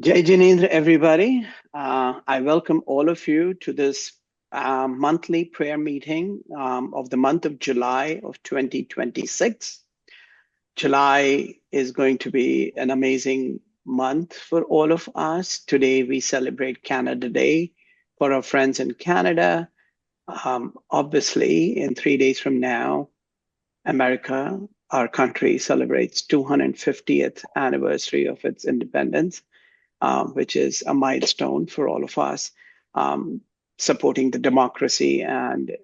Jai Jinendra, everybody. I welcome all of you to this monthly prayer meeting of the month of July of 2026. July is going to be an amazing month for all of us. Today, we celebrate Canada Day for our friends in Canada. Obviously, in 3 days from now, America, our country, celebrates 250th anniversary of its independence, which is a milestone for all of us, um, supporting the democracy and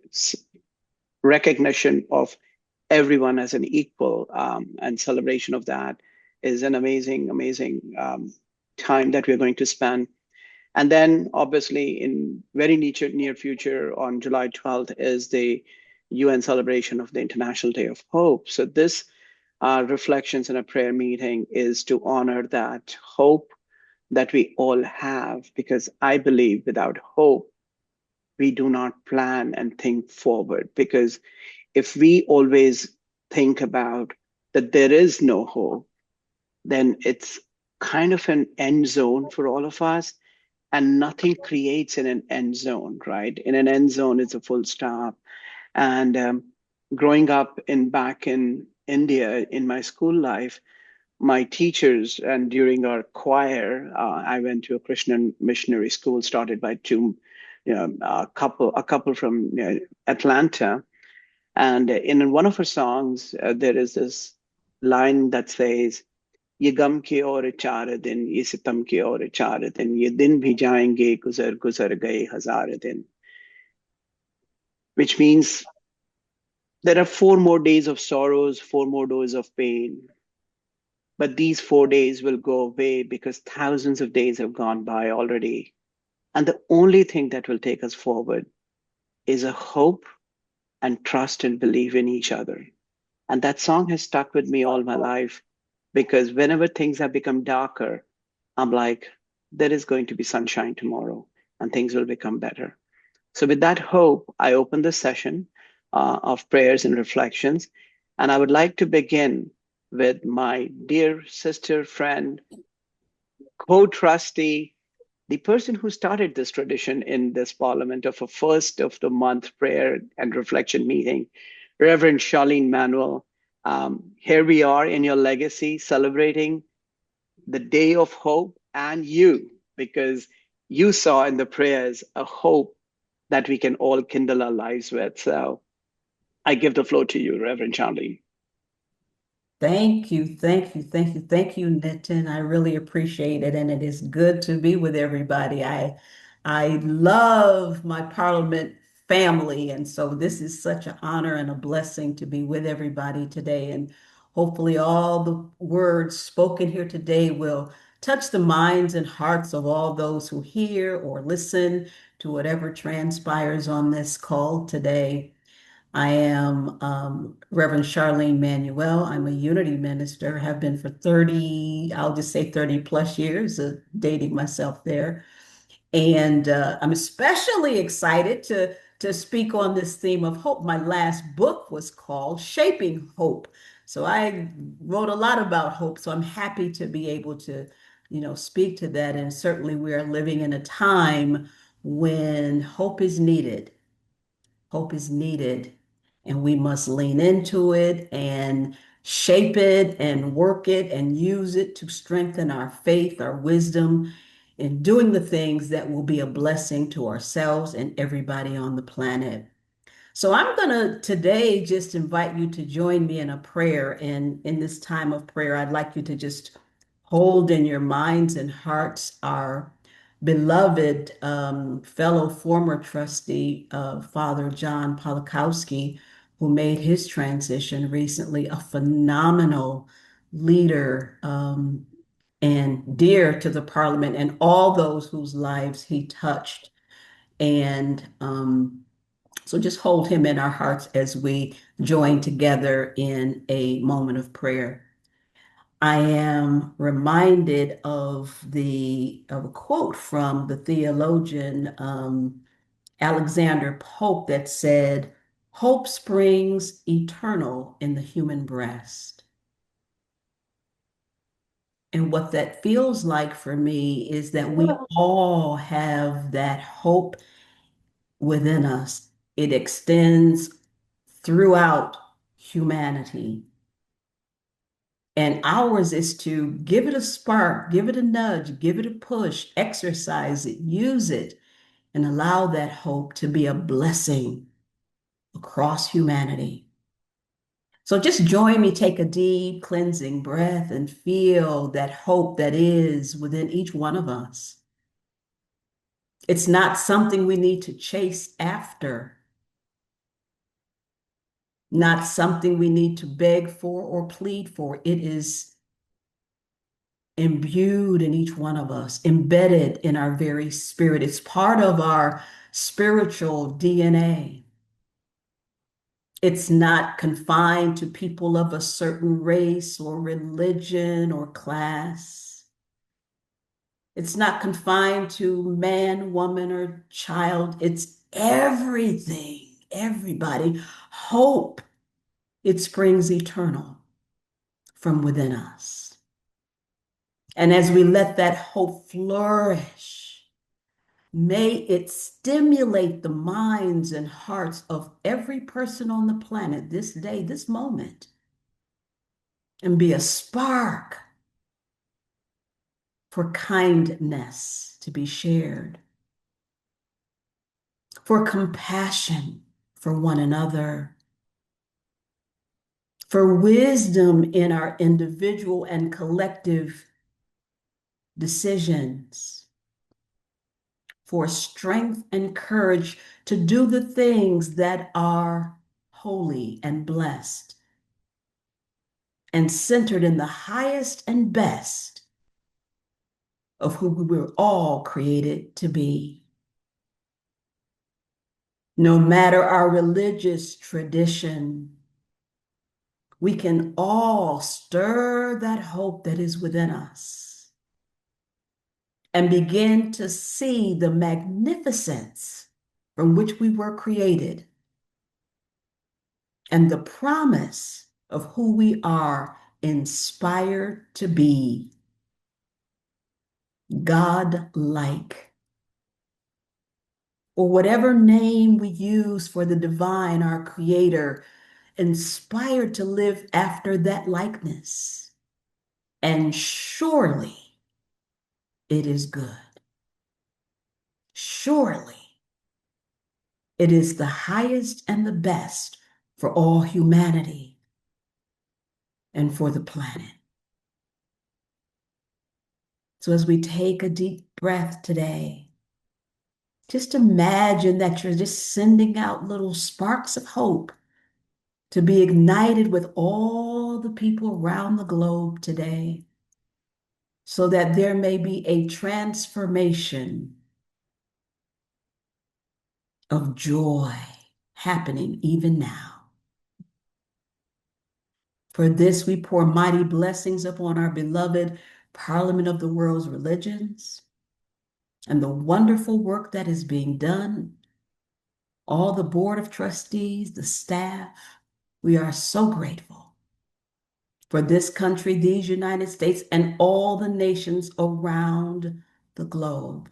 recognition of everyone as an equal, and celebration of that is an amazing, amazing time that we're going to spend. And then, obviously, in very near future, on July 12th, is the UN celebration of the International Day of Hope. So this reflections in a prayer meeting is to honor that hope that we all have, because I believe without hope, we do not plan and think forward. Because if we always think about that there is no hope, then it's kind of an end zone for all of us, and nothing creates in an end zone, right? In an end zone, it's a full stop. And growing up in back in India in my school life, my teachers and during our choir, I went to a Christian missionary school started by two, a couple from Atlanta, and in one of her songs, there is this line that says, "ये गम के और चार दिन, ये सितम के और चार दिन, ये दिन भी जाएंगे गुजर गुजर गए हजार दिन," which means there are 4 more days of sorrows, 4 more days of pain, but these 4 days will go away because thousands of days have gone by already. And the only thing that will take us forward is a hope and trust and believe in each other. And that song has stuck with me all my life, because whenever things have become darker, I'm like, there is going to be sunshine tomorrow and things will become better. So, with that hope, I open the session of prayers and reflections. And I would like to begin with my dear sister, friend, co trustee, the person who started this tradition in this parliament of a first of the month prayer and reflection meeting, Reverend Charline Manuel. Here we are in your legacy, celebrating the day of hope and you, because you saw in the prayers a hope that we can all kindle our lives with. So I give the floor to you, Reverend Charlie. Thank you, thank you, thank you, thank you, Nitin. I really appreciate it, and it is good to be with everybody. I love my Parliament family, and so this is such an honor and a blessing to be with everybody today. And hopefully, all the words spoken here today will touch the minds and hearts of all those who hear or listen to whatever transpires on this call today. I am Reverend Charline Manuel. I'm a unity minister, have been for 30, I'll just say 30 plus years, dating myself there. And I'm especially excited to speak on this theme of hope. My last book was called Shaping Hope. So I wrote a lot about hope. So I'm happy to be able to, speak to that. And certainly we are living in a time when hope is needed. Hope is needed, and we must lean into it and shape it and work it and use it to strengthen our faith, our wisdom, in doing the things that will be a blessing to ourselves and everybody on the planet. So I'm going to today just invite you to join me in a prayer. And in this time of prayer, I'd like you to just hold in your minds and hearts our beloved fellow former trustee, Father John Polakowski, who made his transition recently, a phenomenal leader and dear to the Parliament and all those whose lives he touched. And so just hold him in our hearts as we join together in a moment of prayer. I am reminded of a quote from the theologian Alexander Pope that said, "Hope springs eternal in the human breast." And what that feels like for me is that we all have that hope within us. It extends throughout humanity. And ours is to give it a spark, give it a nudge, give it a push, exercise it, use it, and allow that hope to be a blessing across humanity. So just join me, take a deep cleansing breath and feel that hope that is within each one of us. It's not something we need to chase after, not something we need to beg for or plead for. It is imbued in each one of us, embedded in our very spirit. It's part of our spiritual DNA. It's not confined to people of a certain race or religion or class. It's not confined to man, woman, or child. It's everything, everybody. Hope, it springs eternal from within us. And as we let that hope flourish, may it stimulate the minds and hearts of every person on the planet this day, this moment, and be a spark for kindness to be shared, for compassion for one another, for wisdom in our individual and collective decisions, for strength and courage to do the things that are holy and blessed and centered in the highest and best of who we were all created to be. No matter our religious tradition, we can all stir that hope that is within us and begin to see the magnificence from which we were created and the promise of who we are inspired to be, God-like, or whatever name we use for the divine, our creator, inspired to live after that likeness. And surely it is good. Surely it is the highest and the best for all humanity and for the planet. So as we take a deep breath today, just imagine that you're just sending out little sparks of hope to be ignited with all the people around the globe today, so that there may be a transformation of joy happening even now. For this, we pour mighty blessings upon our beloved Parliament of the World's Religions and the wonderful work that is being done, all the Board of Trustees, the staff. We are so grateful for this country, these United States, and all the nations around the globe.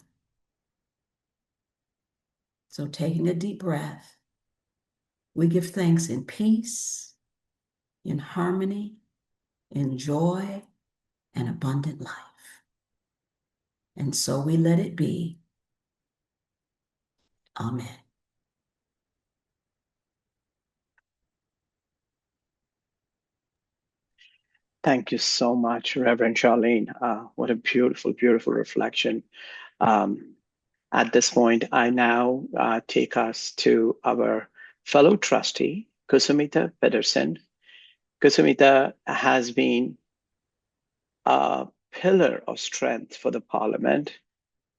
So taking a deep breath, we give thanks in peace, in harmony, in joy, and abundant life. And so we let it be. Amen. Thank you so much, Reverend Charlene. What a beautiful, beautiful reflection. Um, at this point, I now take us to our fellow trustee, Kusumita Pedersen. Kusumita has been a pillar of strength for the parliament.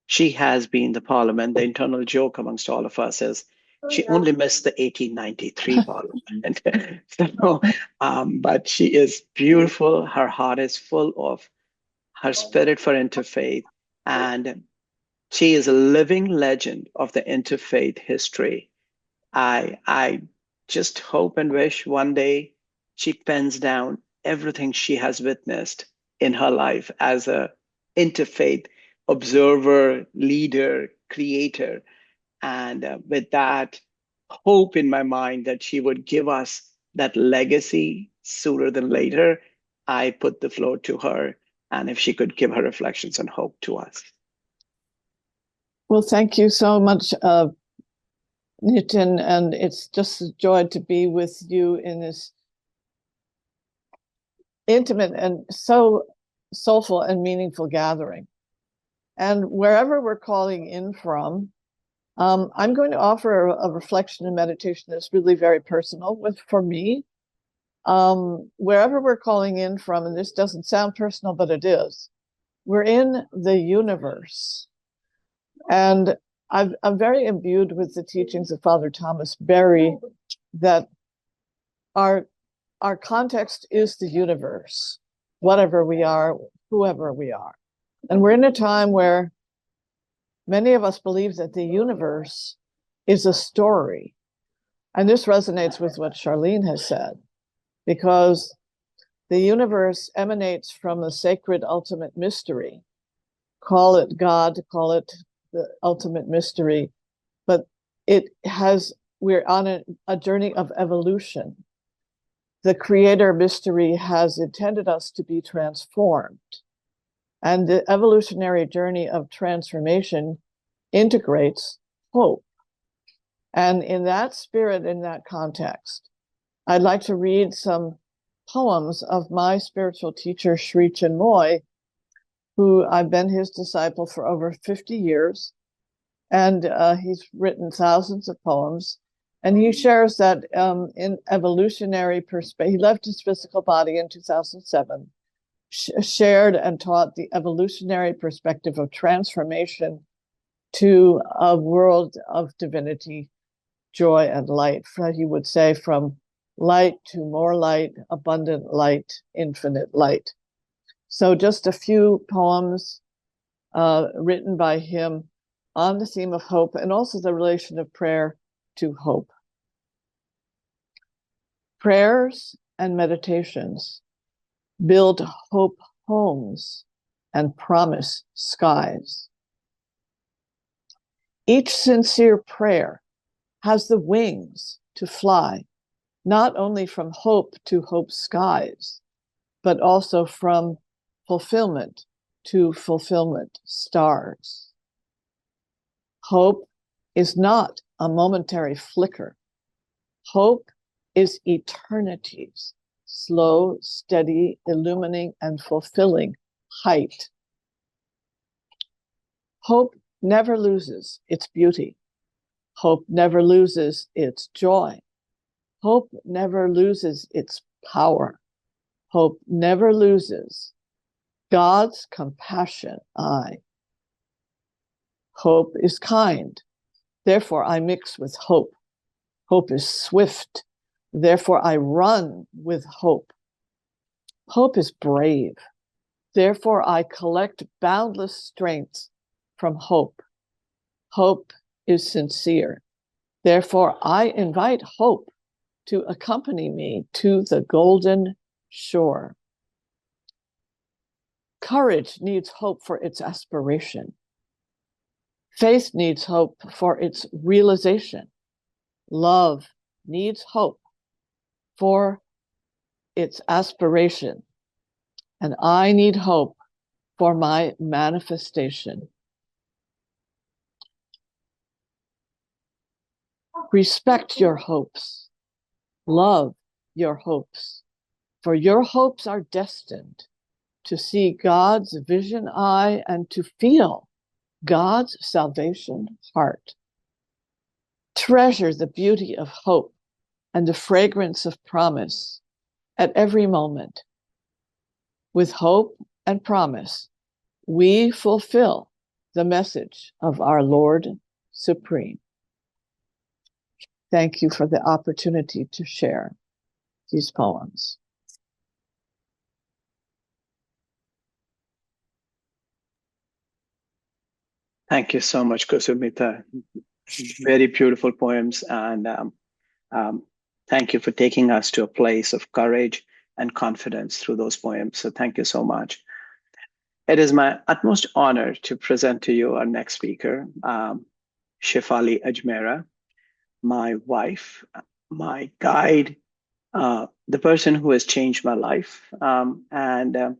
She has been the parliament. The internal joke amongst all of us is she only missed the 1893 parliament. But she is beautiful. Her heart is full of her spirit for interfaith. And she is a living legend of the interfaith history. I just hope and wish one day she pens down everything she has witnessed in her life as a interfaith observer, leader, creator. And with that hope in my mind that she would give us that legacy sooner than later, I put the floor to her. And if she could give her reflections and hope to us. Well, thank you so much, Nitin. And it's just a joy to be with you in this intimate and so soulful and meaningful gathering. And wherever we're calling in from, I'm going to offer a reflection and meditation that's really very personal for me. Wherever we're calling in from, and this doesn't sound personal, but it is, we're in the universe. And I'm very imbued with the teachings of Father Thomas Berry that our context is the universe, whatever we are, whoever we are. And we're in a time where many of us believe that the universe is a story. And this resonates with what Charline has said, because the universe emanates from a sacred ultimate mystery. Call it God, call it the ultimate mystery, but we're on a journey of evolution. The creator mystery has intended us to be transformed. And the evolutionary journey of transformation integrates hope. And in that spirit, in that context, I'd like to read some poems of my spiritual teacher, Sri Chinmoy, who I've been his disciple for over 50 years. And he's written thousands of poems. And he shares that in evolutionary perspective, he left his physical body in 2007, shared and taught the evolutionary perspective of transformation to a world of divinity, joy, and light. He would say, from light to more light, abundant light, infinite light. So just a few poems written by him on the theme of hope and also the relation of prayer to hope. Prayers and meditations build hope homes and promise skies. Each sincere prayer has the wings to fly, not only from hope to hope skies, but also from fulfillment to fulfillment stars. Hope is not a momentary flicker. Hope is eternity's slow, steady, illumining, and fulfilling height. Hope never loses its beauty. Hope never loses its joy. Hope never loses its power. Hope never loses God's compassion eye. Hope is kind, therefore I mix with hope. Hope is swift, therefore I run with hope. Hope is brave, therefore I collect boundless strength from hope. Hope is sincere, therefore I invite hope to accompany me to the golden shore. Courage needs hope for its aspiration. Faith needs hope for its realization. Love needs hope for its aspiration. And I need hope for my manifestation. Respect your hopes. Love your hopes. For your hopes are destined to see God's vision eye and to feel God's salvation heart. Treasure the beauty of hope and the fragrance of promise at every moment. With hope and promise, we fulfill the message of our Lord Supreme. Thank you for the opportunity to share these poems. Thank you so much, Kusumita. Very beautiful poems. And thank you for taking us to a place of courage and confidence through those poems. So thank you so much. It is my utmost honor to present to you our next speaker, Shefali Ajmera, my wife, my guide, the person who has changed my life. And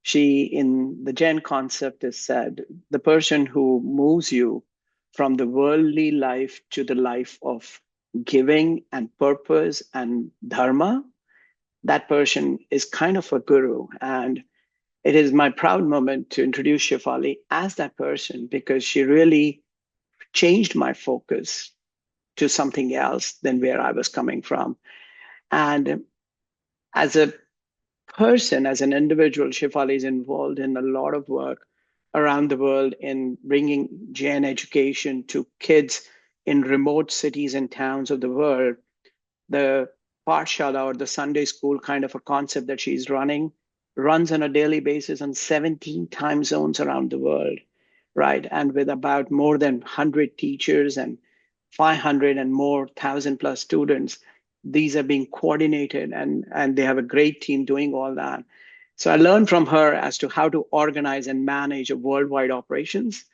she, in the Zen concept, is said the person who moves you from the worldly life to the life of giving and purpose and dharma, that person is kind of a guru. And it is my proud moment to introduce Shefali as that person because she really changed my focus to something else than where I was coming from. And as a person, as an individual, Shefali is involved in a lot of work around the world in bringing Jain education to kids in remote cities and towns of the world. The Pathshala or the Sunday school kind of a concept that she's running runs on a daily basis on 17 time zones around the world, right? And with about more than 100 teachers and 500 and more thousand plus students, these are being coordinated and they have a great team doing all that. So I learned from her as to how to organize and manage a worldwide operations.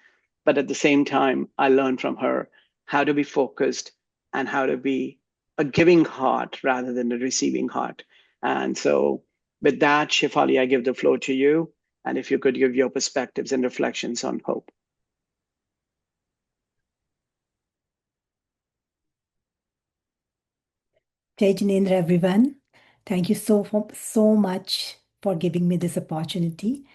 But at the same time, I learned from her how to be focused and how to be a giving heart rather than a receiving heart. And so with that, Shefali, I give the floor to you. And if you could give your perspectives and reflections on hope. Jai Jinendra, everyone. Thank you so much for giving me this opportunity.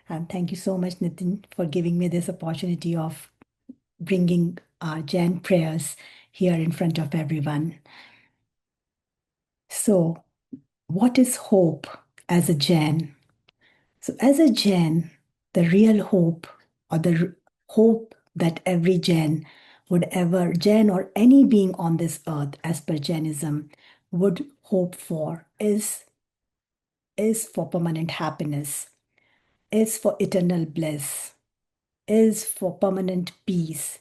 And thank you so much, Nitin, for giving me this opportunity of bringing our Jain prayers here in front of everyone. So, what is hope as a Jain? So, as a Jain, the real hope or the hope that every Jain would ever, Jain or any being on this earth, as per Jainism, would hope for is for permanent happiness, is for eternal bliss, is for permanent peace.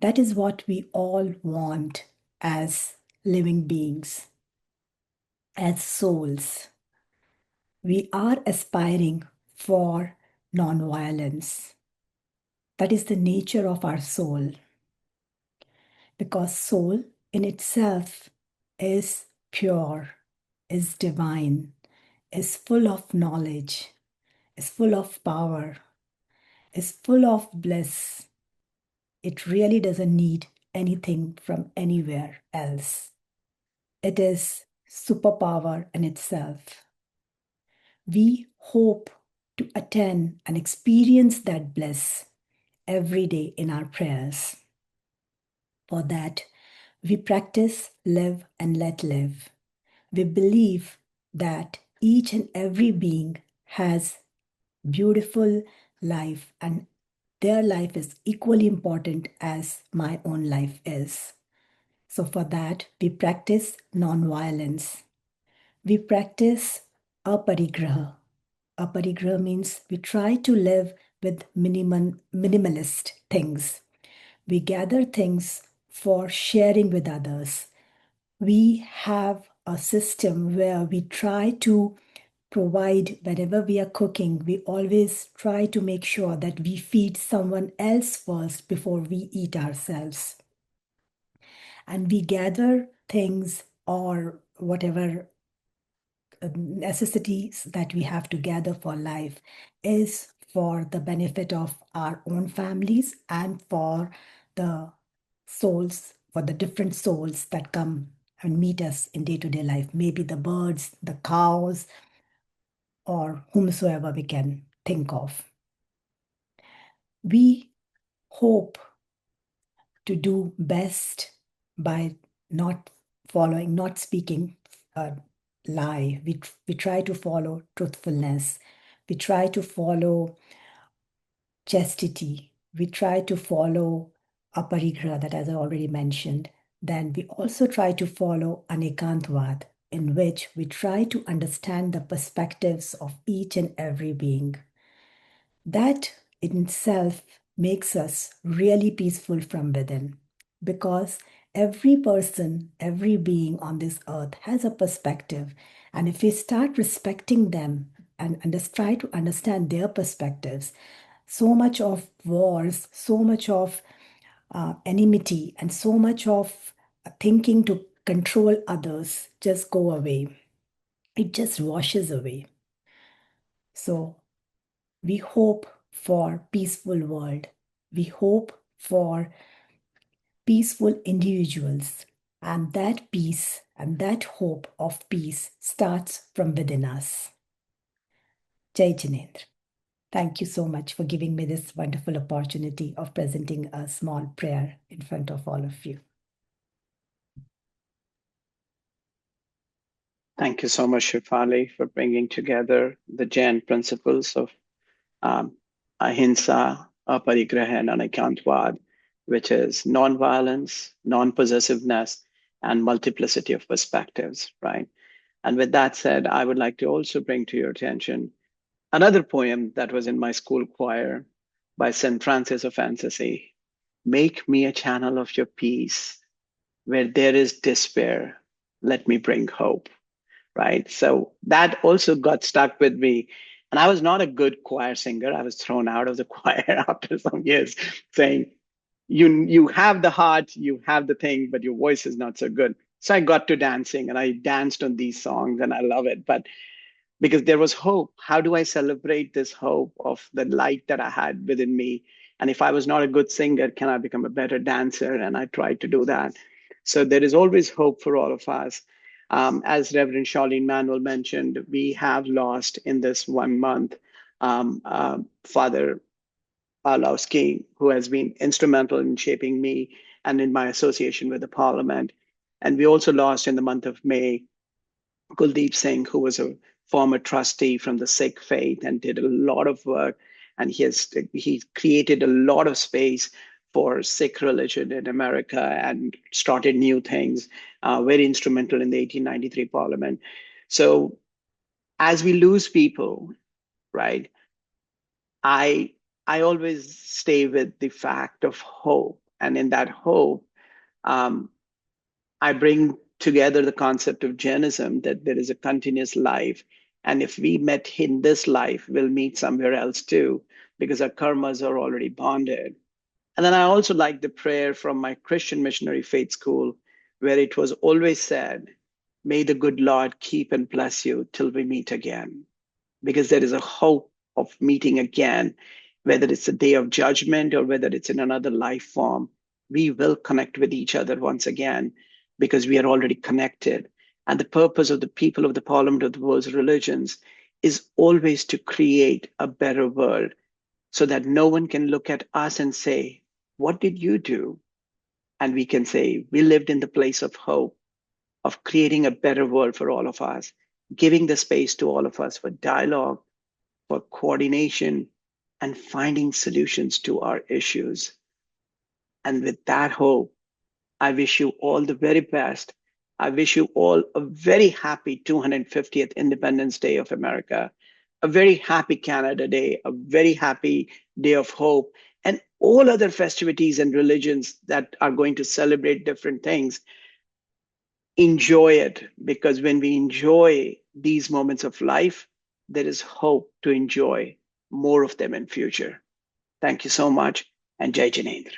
That is what we all want as living beings, as souls. We are aspiring for non-violence. That is the nature of our soul. Because soul in itself is pure, is divine, is full of knowledge, is full of power, is full of bliss. It really doesn't need anything from anywhere else. It is superpower in itself. We hope to attain and experience that bliss every day in our prayers. For that, we practice live and let live. We believe that each and every being has beautiful life and their life is equally important as my own life is. So for that, we practice non-violence. We practice aparigraha. Aparigraha means we try to live with minimalist things. We gather things for sharing with others. We have a system where we try to provide whenever we are cooking, we always try to make sure that we feed someone else first before we eat ourselves. And we gather things or whatever necessities that we have to gather for life is for the benefit of our own families and for the souls, for the different souls that come and meet us in day-to-day life. Maybe the birds, the cows, or whomsoever we can think of. We hope to do best by not following, not speaking a lie. We try to follow truthfulness. We try to follow chastity. We try to follow aparigraha, that as I already mentioned. Then we also try to follow anekantvad, in which we try to understand the perspectives of each and every being. That in itself makes us really peaceful from within because every person, every being on this earth has a perspective. And if we start respecting them and try to understand their perspectives. So much of wars, so much of enmity, and so much of thinking to control others just go away. It just washes away. So we hope for peaceful world. We hope for peaceful individuals. And that peace and that hope of peace starts from within us. Jai Jinendra. Thank you so much for giving me this wonderful opportunity of presenting a small prayer in front of all of you. Thank you so much, Shefali, for bringing together the Jain principles of ahimsa, aparigraha, and anekantvad, which is non-violence, non-possessiveness, and multiplicity of perspectives, right? And with that said, I would like to also bring to your attention another poem that was in my school choir by St. Francis of Assisi. Make me a channel of your peace. Where there is despair, let me bring hope, right? So that also got stuck with me. And I was not a good choir singer. I was thrown out of the choir after some years saying, you have the heart, you have the thing, but your voice is not so good. So I got to dancing and I danced on these songs and I love it. But because there was hope. How do I celebrate this hope of the light that I had within me? And if I was not a good singer, can I become a better dancer? And I tried to do that. So there is always hope for all of us. As Reverend Charline Manuel mentioned, we have lost in this 1 month Father Arlowski, who has been instrumental in shaping me and in my association with the Parliament. And we also lost in the month of May Kuldeep Singh, who was a former trustee from the Sikh faith and did a lot of work. And he created a lot of space for Sikh religion in America and started new things, very instrumental in the 1893 Parliament. So as we lose people, right, I always stay with the fact of hope. And in that hope, I bring together the concept of Jainism, that there is a continuous life. And if we met in this life, we'll meet somewhere else too, because our karmas are already bonded. And then I also like the prayer from my Christian missionary faith school, where it was always said, may the good Lord keep and bless you till we meet again. Because there is a hope of meeting again, whether it's a day of judgment or whether it's in another life form, we will connect with each other once again because we are already connected. And the purpose of the people of the Parliament of the World's Religions is always to create a better world so that no one can look at us and say, what did you do? And we can say, we lived in the place of hope, of creating a better world for all of us, giving the space to all of us for dialogue, for coordination, and finding solutions to our issues. And with that hope, I wish you all the very best. I wish you all a very happy 250th Independence Day of America, a very happy Canada Day, a very happy Day of Hope, and all other festivities and religions that are going to celebrate different things. Enjoy it, because when we enjoy these moments of life, there is hope to enjoy more of them in future. Thank you so much, and Jai Jinendra.